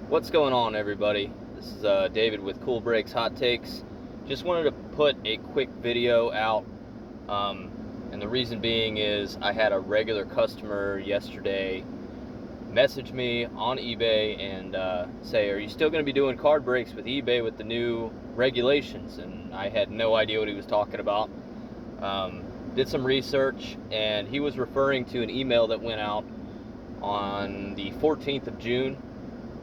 What's going on, everybody? This is David with Cool Brakes Hot Takes. Just wanted to put a quick video out, and the reason being is I had a regular customer yesterday message me on eBay and say, "Are you still going to be doing card brakes with eBay with the new regulations?" And I had no idea what he was talking about. Did some research, and he was referring to an email that went out on the 14th of June.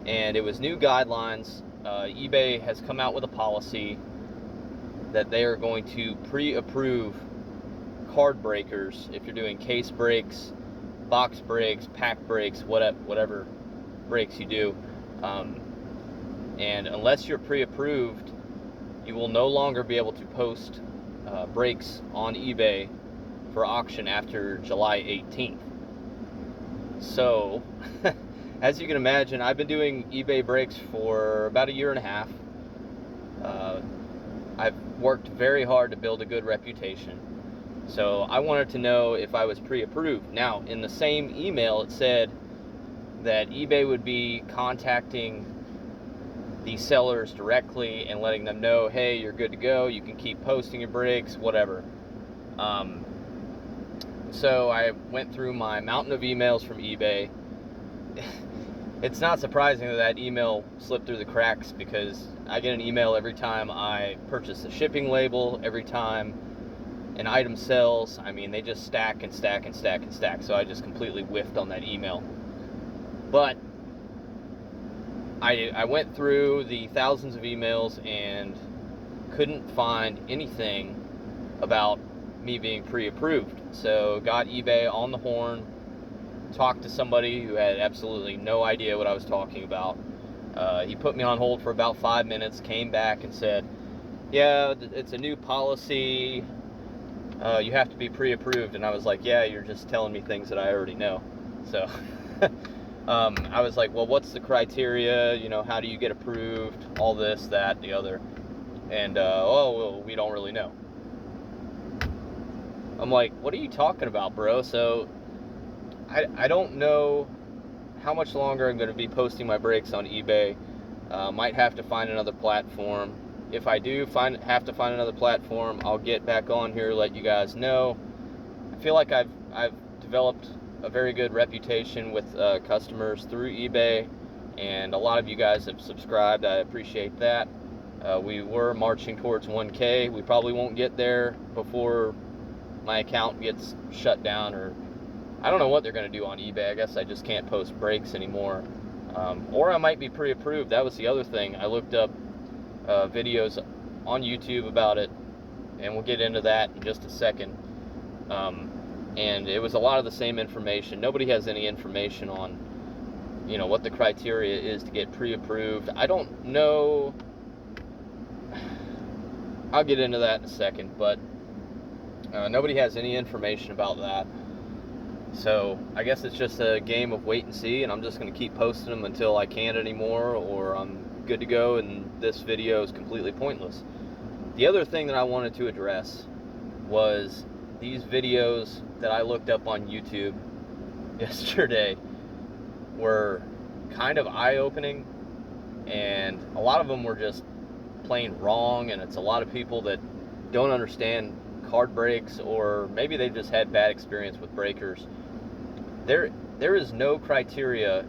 And it was new guidelines. eBay has come out with a policy that they are going to pre-approve card breakers if you're doing case brakes, box brakes, pack brakes, whatever brakes you do. And unless you're pre-approved, you will no longer be able to post brakes on eBay for auction after July 18th. So as you can imagine, I've been doing eBay brakes for about a year and a half. I've worked very hard to build a good reputation. So I wanted to know if I was pre-approved. Now, in the same email, it said that eBay would be contacting the sellers directly and letting them know, hey, you're good to go, you can keep posting your brakes, whatever. So I went through my mountain of emails from eBay. It's not surprising that email slipped through the cracks, because I get an email every time I purchase a shipping label, every time an item sells. I mean, they just stack and stack and stack and stack. So I just completely whiffed on that email. But I went through the thousands of emails and couldn't find anything about me being pre-approved. So got eBay on the horn, talked to somebody who had absolutely no idea what I was talking about. He put me on hold for about 5 minutes, came back and said, yeah, it's a new policy, you have to be pre-approved. And I was like, yeah, you're just telling me things that I already know. So I was like, well, what's the criteria, how do you get approved, all this, that, the other. And well, we don't really know. I'm like, what are you talking about, bro? So I don't know how much longer I'm going to be posting my brakes on eBay. Might have to find another platform. If I do have to find another platform, I'll get back on here, let you guys know. I feel like I've developed a very good reputation with customers through eBay, and a lot of you guys have subscribed. I appreciate that. We were marching towards 1K. We probably won't get there before my account gets shut down, or I don't know what they're going to do on eBay. I guess I just can't post brakes anymore. Or I might be pre-approved. That was the other thing. I looked up videos on YouTube about it, and we'll get into that in just a second. And it was a lot of the same information. Nobody has any information on, what the criteria is to get pre-approved. I don't know. I'll get into that in a second, but nobody has any information about that. So I guess it's just a game of wait and see, and I'm just going to keep posting them until I can't anymore, or I'm good to go and this video is completely pointless. The other thing that I wanted to address was these videos that I looked up on YouTube yesterday were kind of eye-opening, and a lot of them were just plain wrong, and it's a lot of people that don't understand card brakes, or maybe they just had bad experience with breakers. There is no criteria,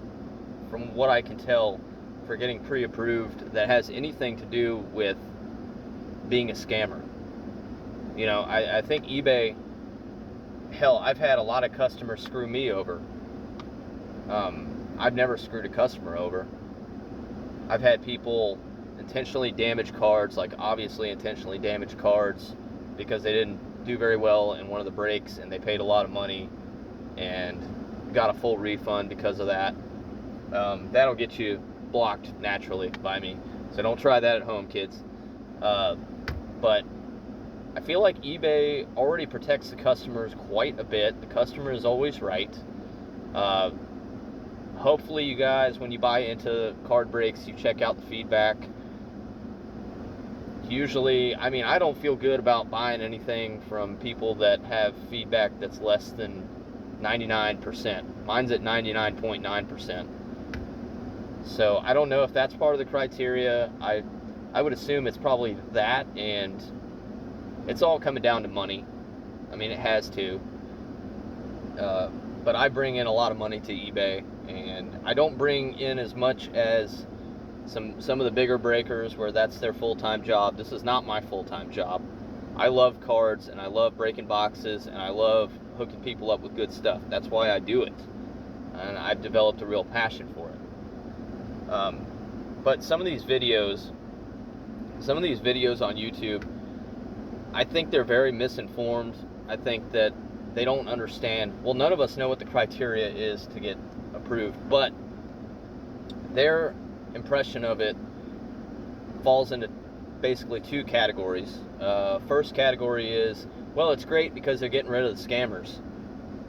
from what I can tell, for getting pre-approved that has anything to do with being a scammer. I think eBay, hell, I've had a lot of customers screw me over. I've never screwed a customer over. I've had people intentionally damage cards, like obviously intentionally damage cards, because they didn't do very well in one of the breaks, and they paid a lot of money and got a full refund because of that. That'll get you blocked naturally by me, so don't try that at home, kids. But I feel like eBay already protects the customers quite a bit. The customer is always right. Hopefully you guys, when you buy into card brakes, you check out the feedback. Usually, I don't feel good about buying anything from people that have feedback that's less than 99%. Mine's at 99.9%. So I don't know if that's part of the criteria. I would assume it's probably that, and it's all coming down to money. I mean, it has to. But I bring in a lot of money to eBay, and I don't bring in as much as some of the bigger breakers where that's their full-time job. This is not my full-time job. I love cards, and I love breaking boxes, and I love hooking people up with good stuff. That's why I do it, and I've developed a real passion for it. But some of these videos on YouTube, I think they're very misinformed. I think that they don't understand. Well, none of us know what the criteria is to get approved, but their impression of it falls into basically two categories. First category is, well, it's great because they're getting rid of the scammers.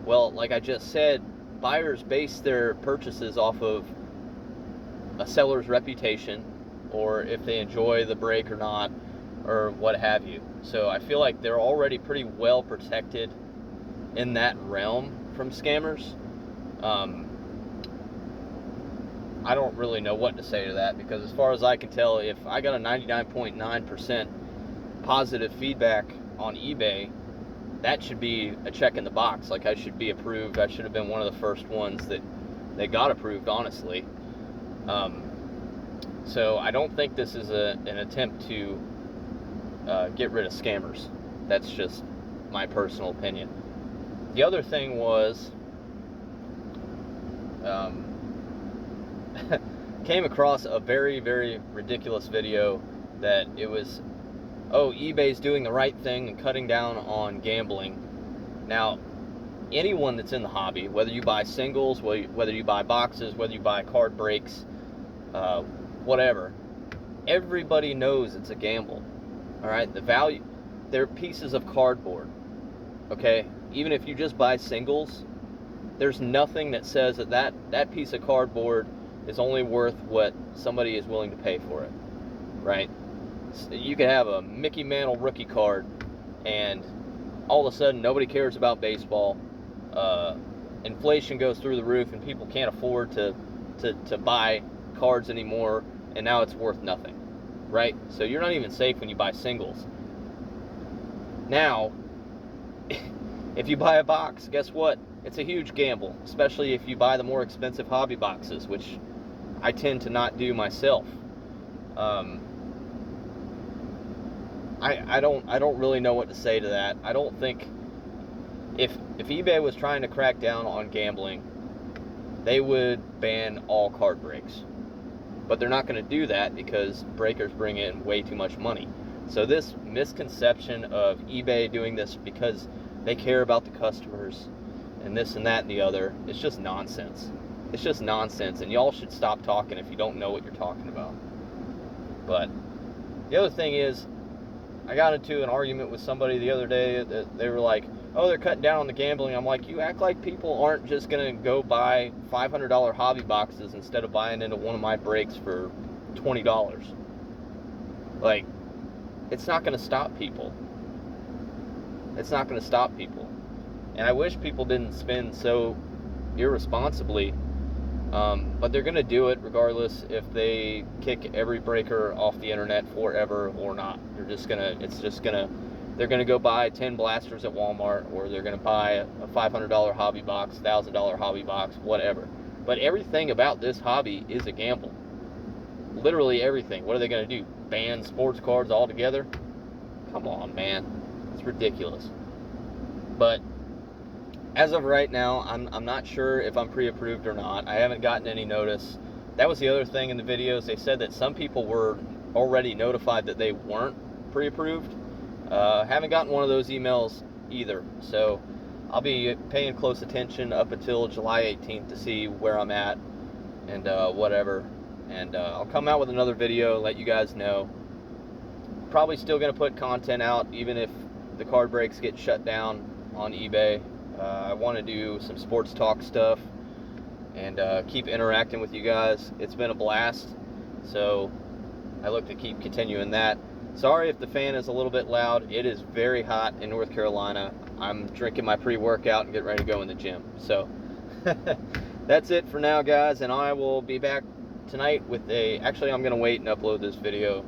Well, like I just said, buyers base their purchases off of a seller's reputation, or if they enjoy the break or not, or what have you. So I feel like they're already pretty well protected in that realm from scammers. I don't really know what to say to that, because as far as I can tell, if I got a 99.9% positive feedback on eBay, that should be a check in the box. Like, I should be approved. I should have been one of the first ones that got approved, honestly. So I don't think this is an attempt to get rid of scammers. That's just my personal opinion. The other thing was, came across a very, very ridiculous video that it was, oh, eBay's doing the right thing and cutting down on gambling. Now, anyone that's in the hobby, whether you buy singles, whether you buy boxes, whether you buy card breaks, whatever, everybody knows it's a gamble. All right, the value, they're pieces of cardboard. Okay, even if you just buy singles, there's nothing that says that piece of cardboard is only worth what somebody is willing to pay for it, right? So you could have a Mickey Mantle rookie card, and all of a sudden nobody cares about baseball. Inflation goes through the roof, and people can't afford to buy cards anymore, and now it's worth nothing, right? So you're not even safe when you buy singles. Now, if you buy a box, guess what? It's a huge gamble, especially if you buy the more expensive hobby boxes, which I tend to not do myself. I don't really know what to say to that. I don't think, if eBay was trying to crack down on gambling, they would ban all card breaks. But they're not going to do that because breakers bring in way too much money. So this misconception of eBay doing this because they care about the customers and this and that and the other, it's just nonsense. It's just nonsense, and y'all should stop talking if you don't know what you're talking about. But the other thing is, I got into an argument with somebody the other day that they were like, oh, they're cutting down on the gambling. I'm like, you act like people aren't just going to go buy $500 hobby boxes instead of buying into one of my breaks for $20. Like, it's not going to stop people. It's not going to stop people. And I wish people didn't spend so irresponsibly, but they're going to do it regardless if they kick every breaker off the internet forever or not. They're going to go buy 10 blasters at Walmart, or they're going to buy a $500 hobby box, $1,000 hobby box, whatever. But everything about this hobby is a gamble. Literally everything. What are they going to do? Ban sports cards altogether? Come on, man. It's ridiculous. But as of right now, I'm not sure if I'm pre-approved or not. I haven't gotten any notice. That was the other thing in the videos. They said that some people were already notified that they weren't pre-approved. Haven't gotten one of those emails either. So I'll be paying close attention up until July 18th to see where I'm at and whatever. And I'll come out with another video, let you guys know. Probably still going to put content out even if the card breaks get shut down on eBay. I want to do some sports talk stuff and keep interacting with you guys. It's been a blast, so I look to keep continuing that. Sorry if the fan is a little bit loud. It is very hot in North Carolina. I'm drinking my pre-workout and getting ready to go in the gym. So that's it for now, guys, and I will be back tonight with a, actually I'm going to wait and upload this video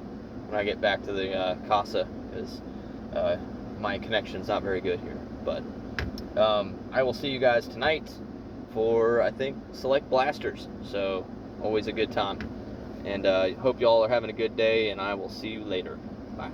when I get back to the casa, because my connection's not very good here. But I will see you guys tonight for, I think, Select Blasters. So always a good time. And hope you all are having a good day, and I will see you later. Bye.